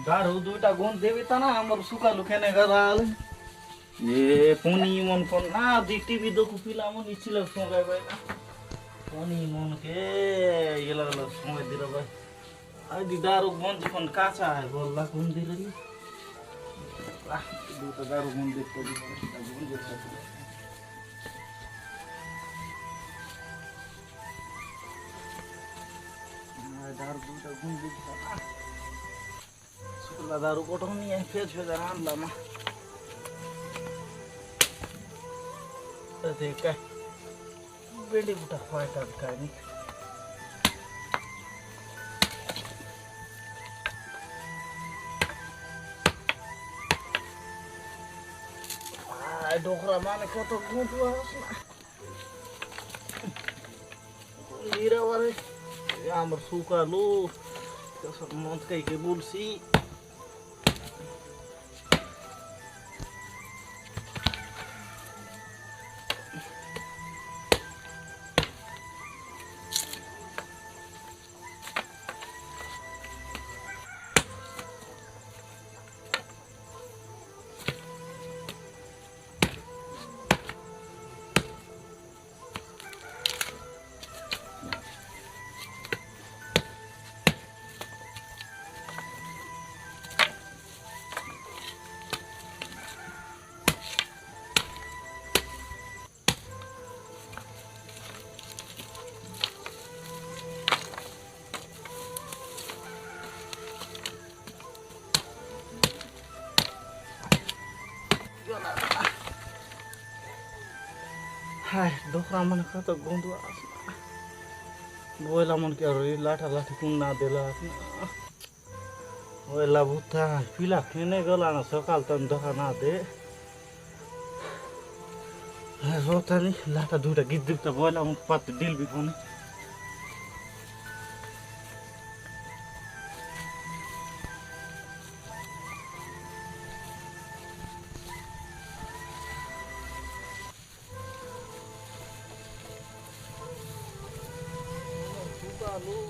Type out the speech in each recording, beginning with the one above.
दारू दुईटा गुण देवी त ना हमर सुका लुखेने गराल ये पुनी मन कोन ना दी टीवी देखु पिला मन इचिल सोंगाय बाय पुनी मन के ये लगल सोंगाय दिर बाय आ दी दारू बंद कोन काचा है बोलला कोन दिरली आ दुटा दारू बंद दे तो गुण दे दारू दुटा गुण दे सुला दारू कोटोनी है फेज फेज आणला मा ते काय बेडी बुटा फायटा काय नाही आ डोकरा माने कतो गुंतवा असना लीरा वाले यामर सुका लो कसं मत काही के बोलसी हाय डोकरा मन का तो गोंदवा बोला मन के रे लाठा लाठी कुन ना देला ओला भूता पिला खेने गला ना सकाल तन दखा ना दे रोता नि लाठा दुटा गिद्द त बोला मन पत दिल भी कोनी Lalu,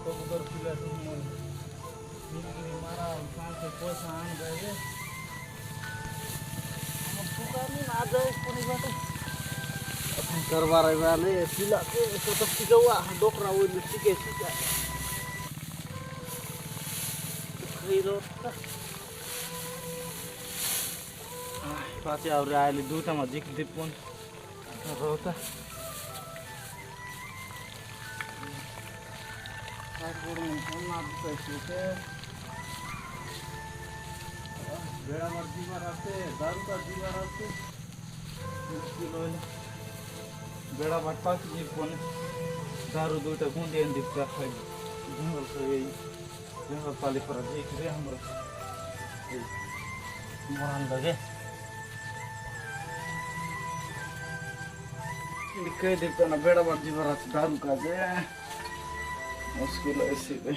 kau berpilih semua. Ini marah, sampai kosan gaya. Buka ni ada pun itu. Terbarai balik, pilih ke tetap tiga wah, dok rawon tiga. Kirot. Pasti orang ahli dua sama jik dipun. Rota. बेड़ा मर्जी मारते दारू का जीवा रहते मुश्किल हो बेड़ा बट्टा की कोने दारू दूटा गुंडे दिखता है जंगल से यही जंगल पाली पर देख रहे हम मरान लगे कई दिखता ना बेड़ा मर्जी मारते दारू का जे मुश्किल ऐसे पे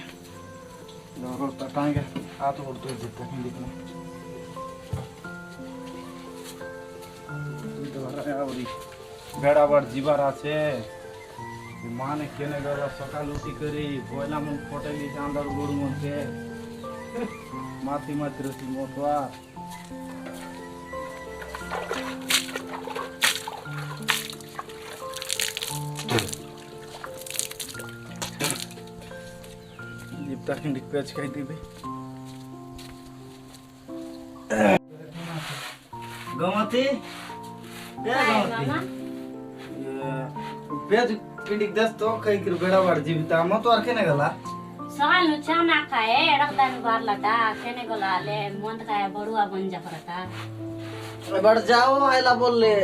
लोगों तटाएंगे हाथ उड़ते देते हैं दिखना बेड़ा बार जीवार आछे माने केने गला सकाल उठी करी बोला मन फोटेली चांदर गुड़ मन के माती माती रसी मोटवा ताकि डिस्पैच कर दी भाई गमती क्या गमती पेज पिंडिक दस तो कई किलो बेड़ा बार जीविता म तो आरके ने गला सवाल नु चाना खाए रखदान बार लटा केने गला ले मन खाए बड़ुआ बन जा परता बढ़ जाओ आइला बोल ले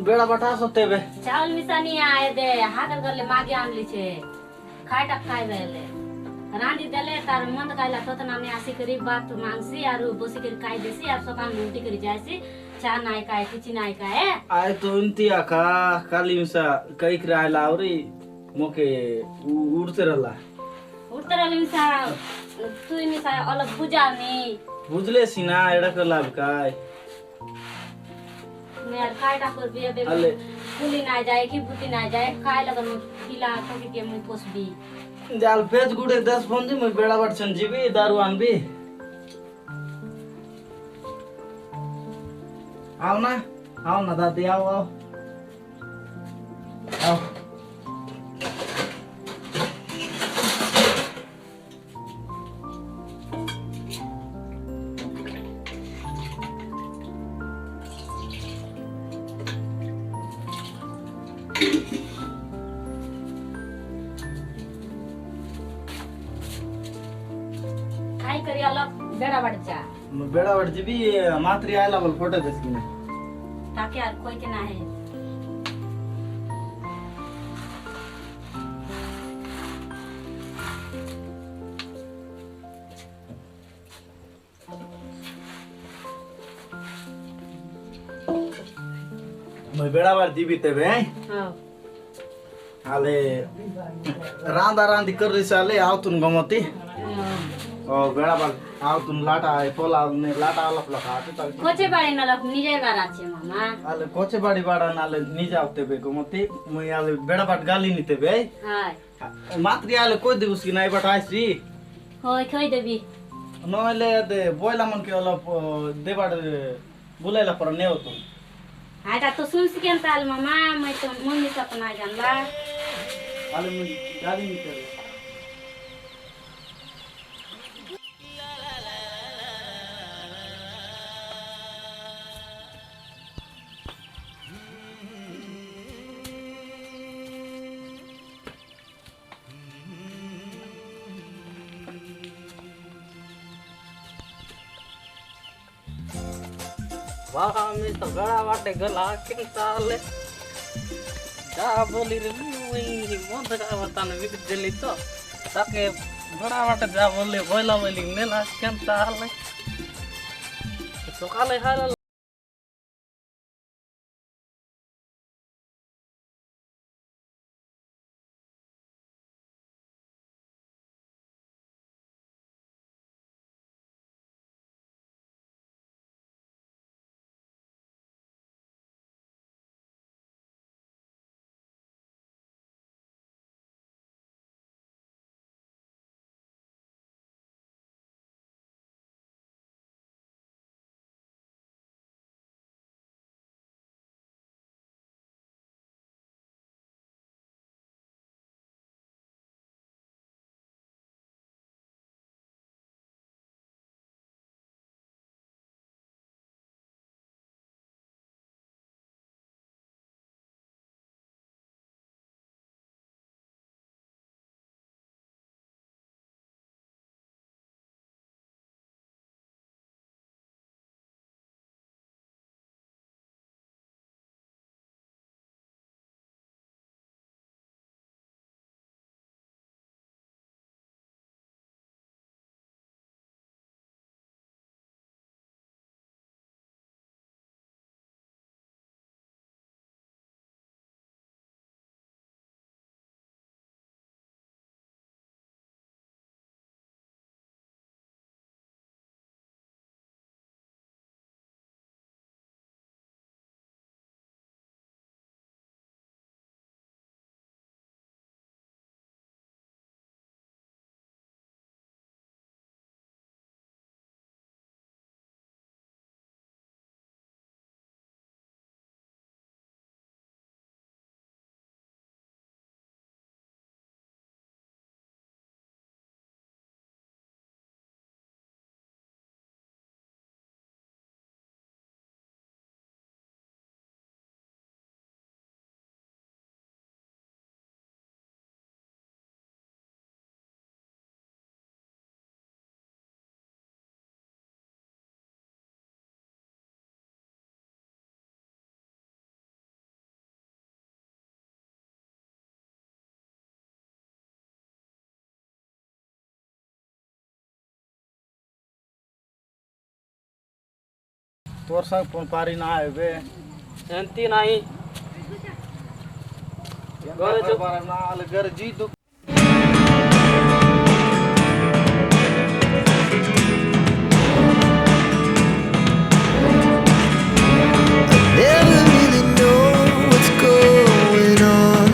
बेड़ा बटा सोते बे चावल मिसानी आए दे हाथ कर ले मागे आनली छे खाटा खाए बेले रांडी देले तार मन कायला ततना ने आसी करी बात मांगसी आरु बसी करी काय देसी आर सकान उल्टी करी जायसी चा नाय काय किची नाय काय आय तो उनती आका काली मिसा कई करायला आवरी मोके उड़ते रहला मिसा तू मिसा अलग बुझानी बुझले सीना एड़ा कर लाभ काय मेर कायटा कर बिया बे फुली ना जाए की बुती ना जाए काय लगन खिला तो के मुंह पोसबी जाल पेज गुडे 10 फोन जी मैं बेड़ा बाट जीबी दारू आनबी आओ ना दादी आओ आओ आओ काय करी अलग बेड़ा बढ़ जा बेड़ा बाट जीबी मात्री आयला बोल फोटो देसकी ताकि यार कोई के ना है मैं बेड़ा बाट जीबी तेबे हां आले रांदा रांदी कर रही साले आओ तुम गमती और बेड़ा बाट आओ तुम लाटा पोला ने लाटा वाला प्ला खाते तक कोचे बाड़ी न लक निजे बार आछे मामा आले कोचे बाड़ी बाड़ा नाले निजा आते बे गमती मैं आले बेड़ा बाट गाली निते बे हाय मात्री आले कोई दिवस की नाही बटायसी होय खोय देबी नले दे बोयला मन के वाला दे बाट बुलायला पर ने होतो हाटा तो सुन सिकेन ताल मामा मैं तो मम्मी से अपना जानला आले मैं गाली निते वाह मी तो गड़ा वाटे गला किन ताले जा बोली रे मी मोद का बताने विक दिली तो ताके गड़ा वाटे जा बोले बोला बोली नेला किन ताले तो काले हाल तोर संग फोन पारी ना आवे एंती नाही घर जो पारा ना आले घर जी दु Never really know what's going on.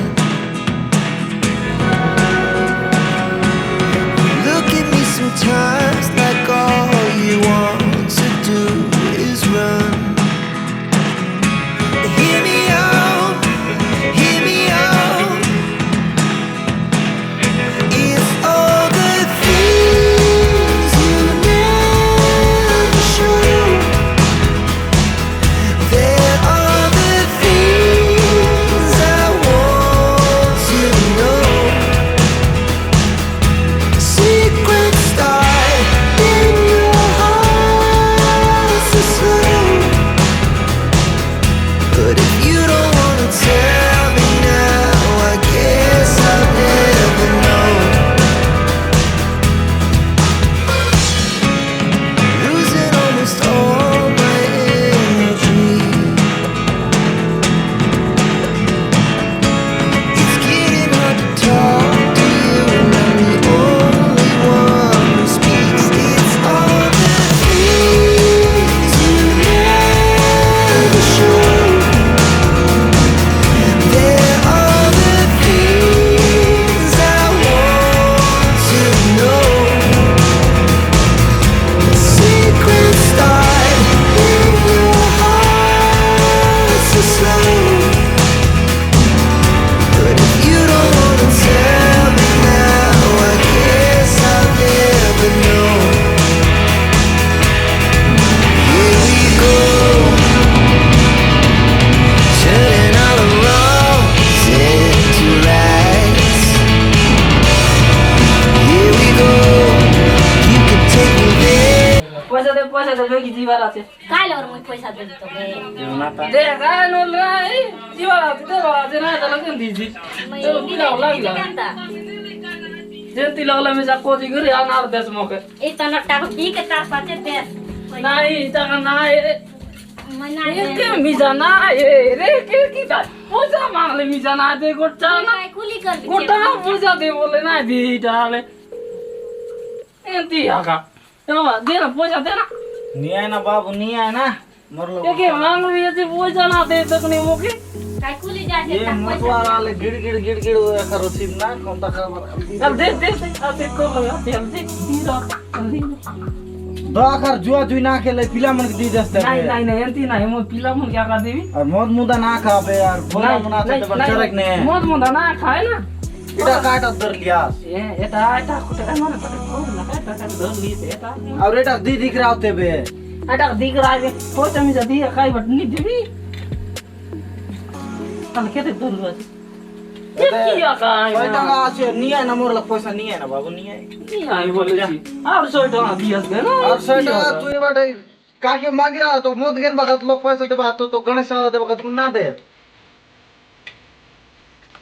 पैसा देबे कि जीवाला छे काल और मुई पैसा दे तो बे नाता दे गाय नो लाई जीवाला दे वाला छे ना त लगन दीजी मैं तो बिला लागला कांता जेती लगला में जा कोजी गरी अनार देस मके ए तना टाको बी के तार पाचे दे नाही ता नाही मैं ना के मिजाना रे के दा पूजा मांगले मिजाना दे गोटा ना काय कुली कर गोटा पूजा दे बोले ना दी डाले एंती आका तो दे ना पैसा दे ना नहीं आए ना बाबू नहीं आए ना मरलो के मांग रही है पैसा ना दे तकनी मोके काय कुली जा ये से मतवार वाले गिड़ करो सिम ना कौन ता खबर अब दे अब को लगा जल्दी दी दाखर जुआ जुई ना खेले पिला मन के दी दस्ते नहीं एंती नहीं मो पिला मन क्या कर देबी और मौत मुदा ना खा बे यार बोला बना ते बन चरक ने मत मत ना खाए ना इटा काट दर लिया ए एटा कुटे का मन पड़े को ना एटा का दर ली एटा और एटा दी दिख रहा होते बे एटा दिख रहा है सोच में जदी खाई बट नहीं देबी तन के दे दर लो ये किया का कोई टका आछे नहीं है ना मोर लग पैसा नहीं है ना बाबू नहीं है नहीं आई बोले जी और सो टका दियस दे ना और सेटा तू ये बाटे काके मांग रहा तो मोद गेन बगत लोग पैसा दे बात तो गणेश दे बगत ना दे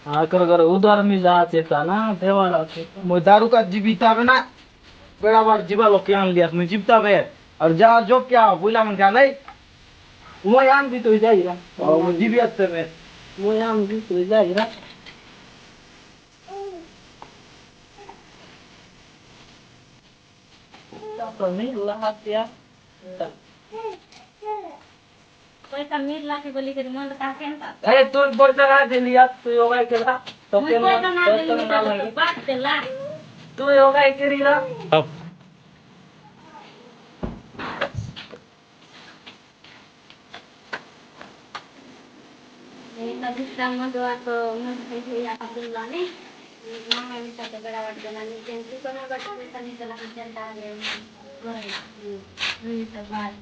हां कर उधर में जा चेता ना देवाला छे मो दारू का जीविता बे ना बेड़ा बार जीवा लोग के आन लिया मैं जीवता बे और जा जो क्या बुला मन क्या नहीं वो यान भी तो जाई रहा और वो जीवियत से बे वो यान भी तो जाई रहा तो नहीं लहातिया पैसा मिल ला के बोली के मन का केंता अरे तू पैसा ना दे लिया तू होगा केला तो मुई पैसा ना दे तो बात देला तू होगा केरीला अब ये तभी संग दो तो मन से या अब्दुल्ला ने मामा भी तो बड़ा वाट देला ने जेंट्री को ना बट पैसा नहीं देला जनता है ये तो बात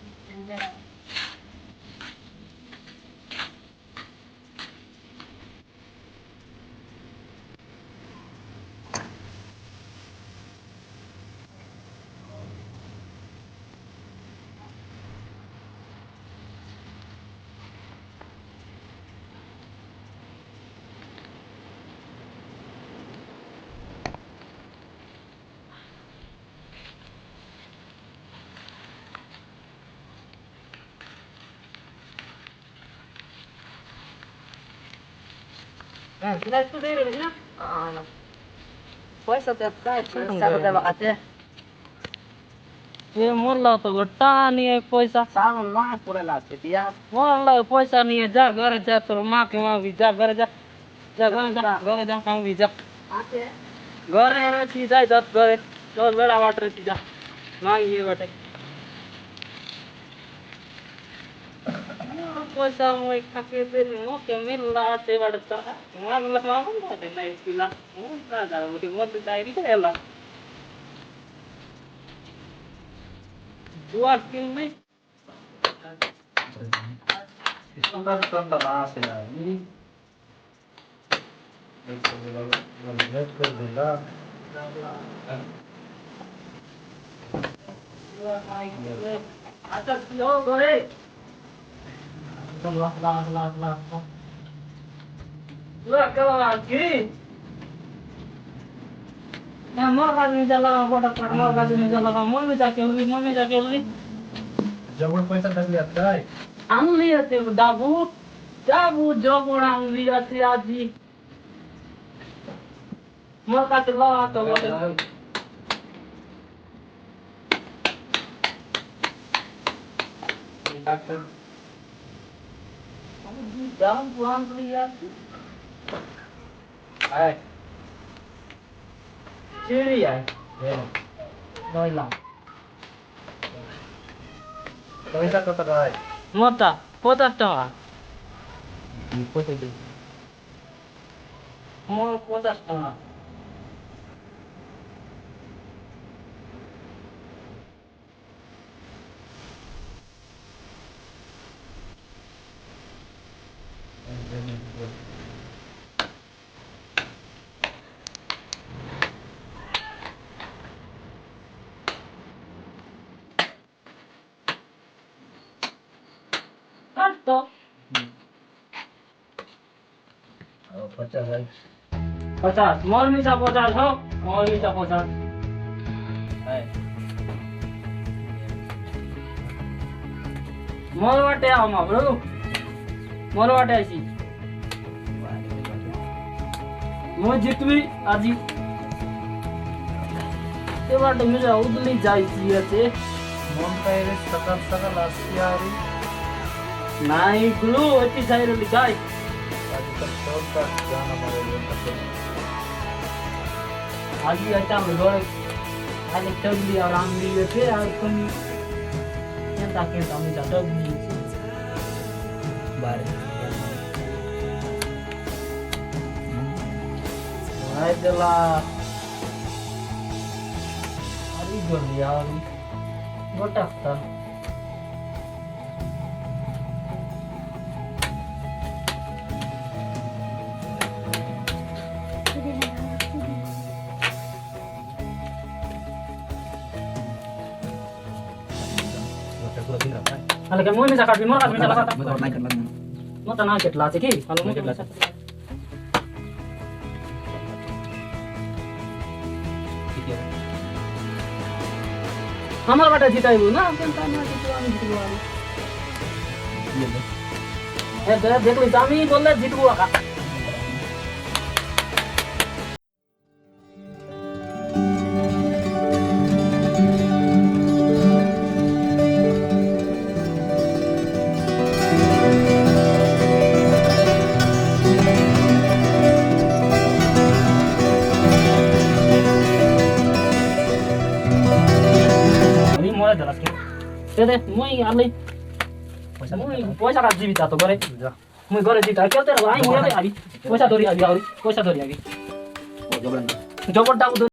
Sudah itu deh ya. पैसा तो काय पैसा को देवा खाते ये मोला तो गोटा नहीं है पैसा सामान ना पूरा लाते दिया मोला पैसा नहीं है जा घर जा तो मां के मां भी जा घर जा जा घर जा काम भी जा आते घर है ची जाए जात घर तो बड़ा वाटर ची जा मांग ये बटे पैसा मैं खाके दे मो के मिल लाते बड़ता मांग ला मांग दे नहीं पिला ना जा मुझे मत डायरी करेला दुआ किल में सुंदर सुंदर ना से यार नेट कर देगा अच्छा यो गए ला कला की मैं मोर का नहीं चला बोटा पर मोर का नहीं चला मैं भी जाके उली जब पैसा दे लिया काय हम लिए थे दाबू जो बोड़ा हम लिया थे आज ही मोर का चला तो बोले जाम पुरान लिया आए चिड़ी है नोइला पैसा कत रहा है मोटा 50 টাকা पैसा दे मोर 50 টাকা तो 50 है 50 मोर मीठा 50 हो मोर मीठा 50 मोर वाटे आओ माब्रो मोर वाटे आसी म जितवी आजी ते वाटे मेरे उदली जायची याचे montai रे सकल सकल आसियारी नाही ग्लू अति जायरली काय आजकल चौथा जाना पड़ेगा आजी आता डोळे आले टगली और आंगली येते और कमी केंता केंता मी टगली बारे हाय देला अरे गली यार गोटाता Ala kan mo ni zakat mo kan minta zakat. Mo tanah ketla ciki. Kalau mo ketla. हमारा बाटा जीता है ना अपन ताना जीतवानी जीतवानी ये देख ली जामी बोल रहा जीतवा का Tete, moi alai. Poisa ka जीवित तो गरे. moi गरे जीवित केते र भाइ moi आबी. पैसा धरि आबी आउरी. पैसा धरि आबी. जबरदस्त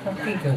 Hakika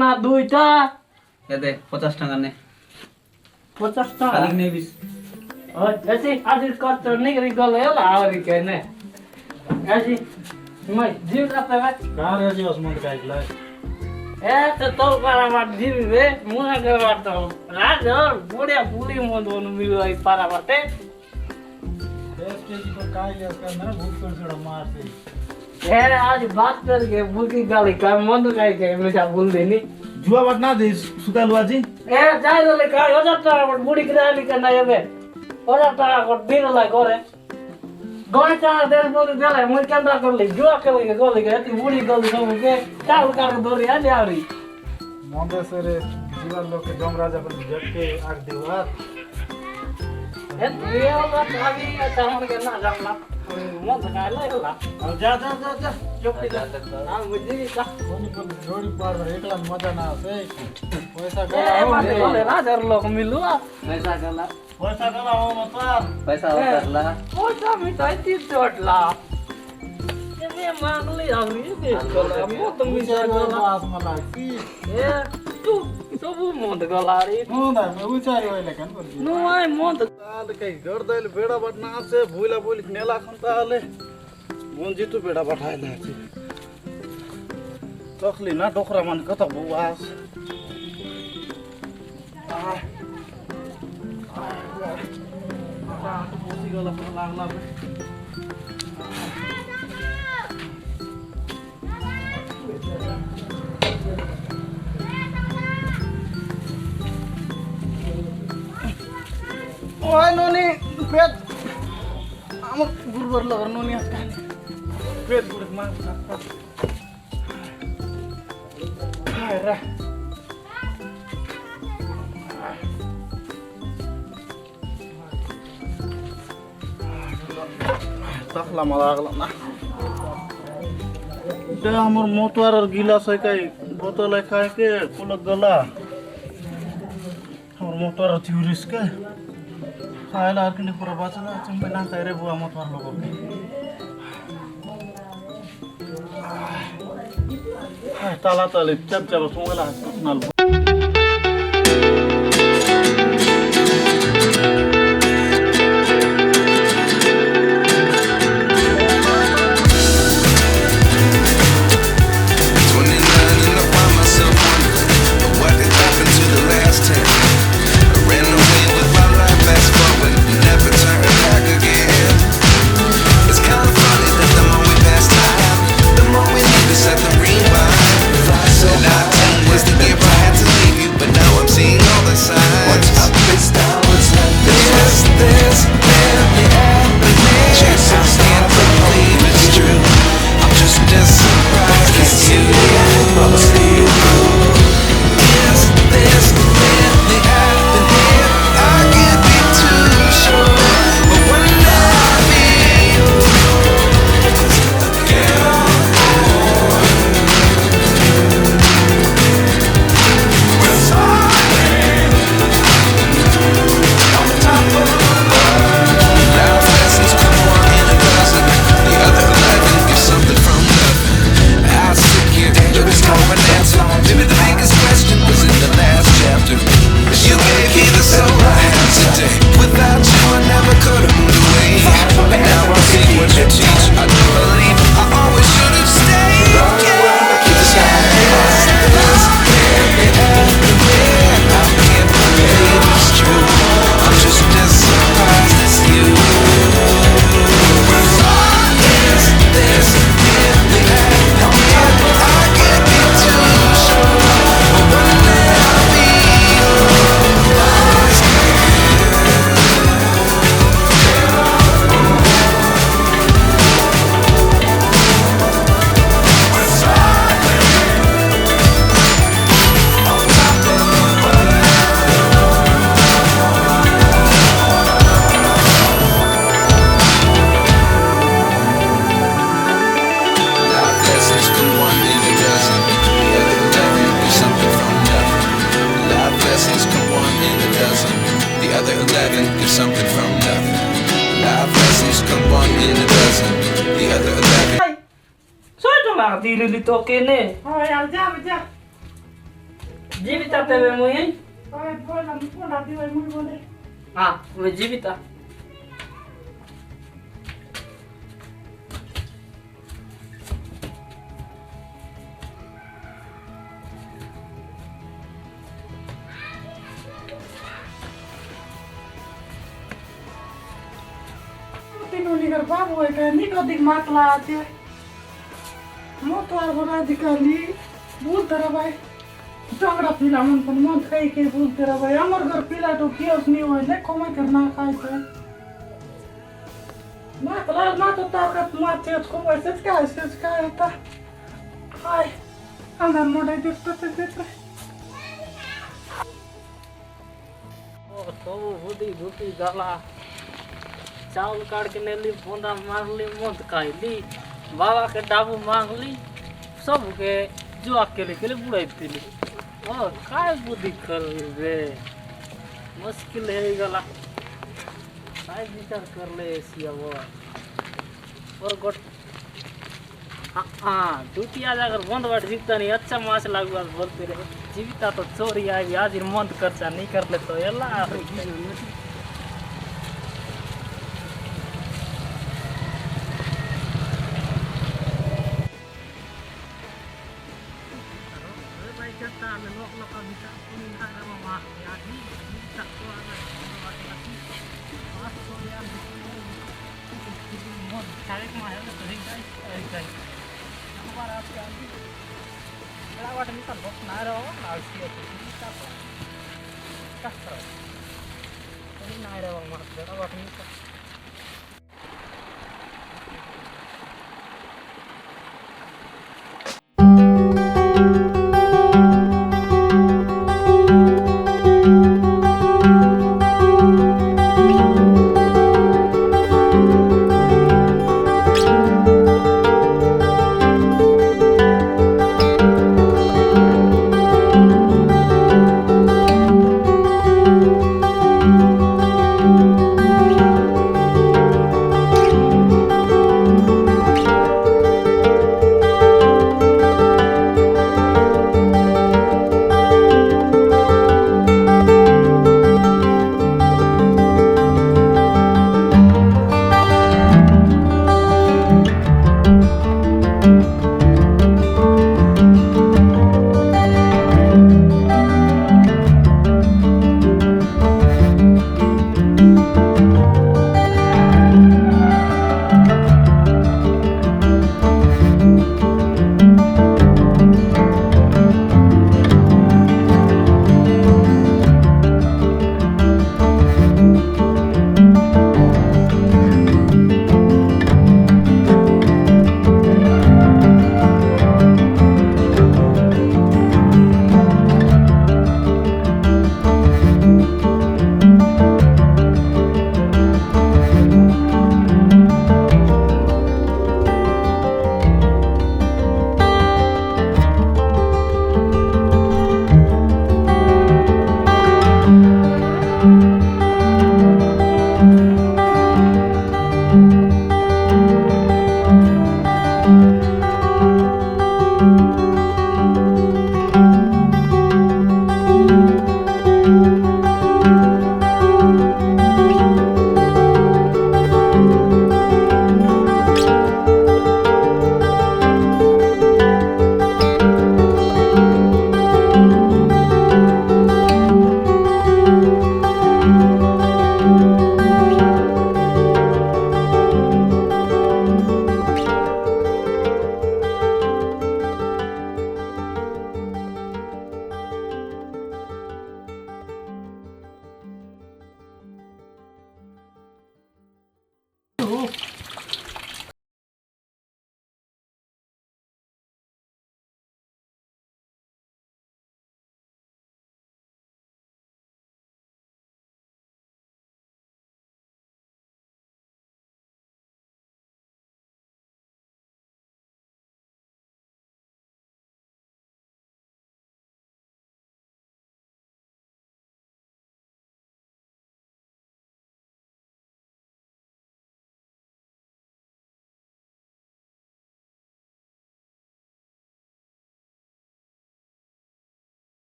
না দুইটা এ দে 50 টাকা নে 50 টাকা খালি নে 20 ওই এসে আজ কত নিগরি গলে আওরি কেনে এসে মই জিউ রাতে ভাই কার আছে ওসমান কাইলা এ তো তোর পারা মার দিবি রে মুনা করবার তো রাজর বুড়িয়া বুড়ি মদন মিলাই পারা মারতে स्टेज पर काइला करना भूख कर मारते ए आज बात करके बुकी गाली का मन तो काई के मुझे बोल देनी जुआ बट ना दे सुका लुआजी ए जाय ले का हो जाता है बुढ़ी कराली करना ये बे हो जाता है को दिन ला करे गोय चार देर बोल देले मुझे केंद्र कर ले जुआ के ले गोली के ती बुढ़ी गोली सब के काल कर दोरी आ जावरी मोंदे सरे जीवन लोग के जम राजा पर जट के आग देवा ए ये वाला अभी तामन के ना जमला मन तो काई ले ला जा जा जा जा चुप जा हां मुझे का कोनी को जोड़ी पार एकला मजा ना आसे पैसा ए माने बोले ना जर लोग मिलू पैसा गला हो मतार पैसा उतरला ओ तो मिठाई ती चोटला ये मांगली आवरी बे गला मो तो मिठाई गला पास मला की ए तू सब मोंद गला रे होंदा मैं उचारी होइले कन कर नो आय मोंद ताल कई गर्दैल बेडा बटना से भुइला बोली नेला खन्ताले गुंजी तू बेडा बठाइले छी तखली ना डोखरा मन कत बुवास बोसी गला पर लागला ओय नोनी पेट आम गुरुवर लगर नोनी आता पेट गुरुक मार हाय रा तखला मलागला ना दे हमर मोतवार और गिलास है काई बोतल है खाए के कुलक गला हमर मोतवार थिउरिस के खायला आरकिने पुरा बाचला चम्बे ना खाइ रे बुआ मोतवार लोग हाय ताला ताले चप चप सुंगला नाल Dilili to kene. Oh, ya, ya. जीविता तेरे मुई Ay, bola, bola, digo, muy bola. हाँ वो जीविता Tino ligar babu ay kaya niko dig makla ate. Mo to ar bora dikali. Bul tera bhai. Jangra pila mon pan mon khai ke bul tera bhai. Amar gar pila to kios ni hoy le komai karna khai to. Makla ma to ta kat ma te komai set ka ta. Hai. Andar mo dai dikta te dikta. ओ तो बुद्धि बुद्धि गला चावल काट के ले ली बोंदा मार ली मत खाई ली बाबा के डाबू मांग ली सब के जो अकेले के लिए बुढ़ाई पीली और काय बुद्धि कर रे मुश्किल है गला काय विचार कर ले सिया वो और गोट हाँ ड्यूटी आज अगर बंद बाट जीविता नहीं अच्छा मास लागू आज बोलते रहे जीविता तो चोरी आई आज मंद खर्चा नहीं कर ले तो ये ला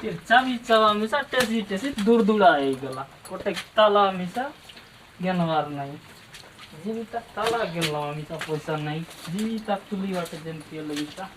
फिर चाबी चाबा मिसा टेसी टेसी दूर दूरा गला कोटे ताला मिसा गेनवार नहीं जीविता ताला गेनला मिसा पैसा नहीं जीविता तुली वाटे जेन के लगिता